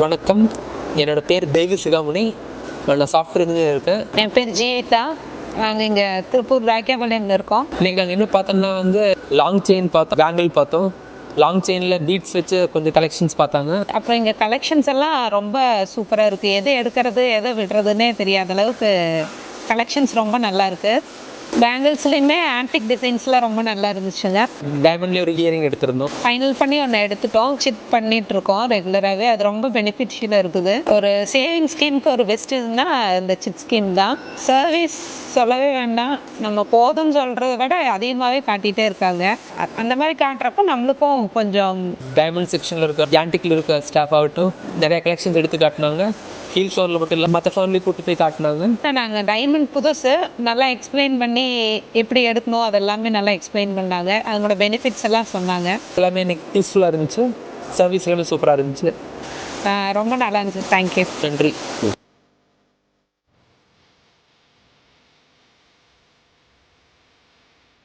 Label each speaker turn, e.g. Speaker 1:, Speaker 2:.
Speaker 1: வணக்கம், என்னோட பேர் தெய்வ சிகாமணி. நான் சாஃப்ட்வேர் இன்ஜினியர் இருக்கேன்.
Speaker 2: என் பேர் ஜீவிதா. நாங்கள் இங்கே திருப்பூர் ராக்கியபாளையம்ல இருக்கோம்.
Speaker 1: இன்னைக்கு நாங்கள் என்ன பார்த்தோம்னா லாங் செயின் பார்த்தோம், பேங்கிள் பார்த்தோம். லாங் செயினில் பீட்ஸ் வச்சு கொஞ்சம் கலெக்ஷன்ஸ் பார்த்தாங்க.
Speaker 2: அப்புறம் இங்கே கலெக்ஷன்ஸ் எல்லாம் ரொம்ப சூப்பராக இருக்குது. எதை எடுக்கிறது எதை விடுறதுன்னே தெரியாத அளவுக்கு கலெக்ஷன்ஸ் ரொம்ப நல்லா இருக்குது. பேங்கிள்ஸ்லேயுமே ஆன்டிக் டிசைன்ஸ்லாம் ரொம்ப நல்லா இருந்துச்சுங்க.
Speaker 1: டைமண்ட்லேயே ஒரு இயரிங் எடுத்திருந்தோம்.
Speaker 2: ஃபைனல் பண்ணி ஒன்று எடுத்துட்டோம், சிட் பண்ணிகிட்ருக்கோம் ரெகுலராகவே. அது ரொம்ப பெனிஃபிட்ஷியலாக இருக்குது. ஒரு சேவிங் ஸ்கீமுக்கு ஒரு பெஸ்ட் இதுன்னா இந்த சிட் ஸ்கீம் தான். சர்வீஸ் சொல்லவே வேண்டாம், நம்ம போதும்னு சொல்கிறத விட அதிகமாகவே காட்டிகிட்டே இருக்காங்க. அந்த மாதிரி காட்டுறப்போ நம்மளுக்கும் கொஞ்சம்
Speaker 1: டைமண்ட் செக்ஷனில் இருக்க ஆன்டிக்கில் இருக்க ஸ்டாஃப் ஆகட்டும் நிறைய கலெக்ஷன்ஸ் எடுத்து காட்டினாங்க. ஹீல் ஸ்டோரில் மட்டும் இல்லை, மற்ற ஃபோன்லேயும் கூட்டு போய் காட்டினாங்க.
Speaker 2: நாங்கள் டைமண்ட் புதுசு நல்லா எக்ஸ்பிளைன் பண்ணி எப்படி எடுக்கணும் அதெல்லாமே நல்லா எக்ஸ்பிளைன் பண்ணாங்க. அதனோட பெனிஃபிட்ஸ் எல்லாம் சொன்னாங்க.
Speaker 1: எல்லாமே எனக்கு யூஸ்ஃபுல்லாக இருந்துச்சு. சர்வீஸ் எல்லாமே சூப்பராக இருந்துச்சு.
Speaker 2: ரொம்ப நல்லா இருந்துச்சு. தேங்க்யூ.
Speaker 1: நன்றி.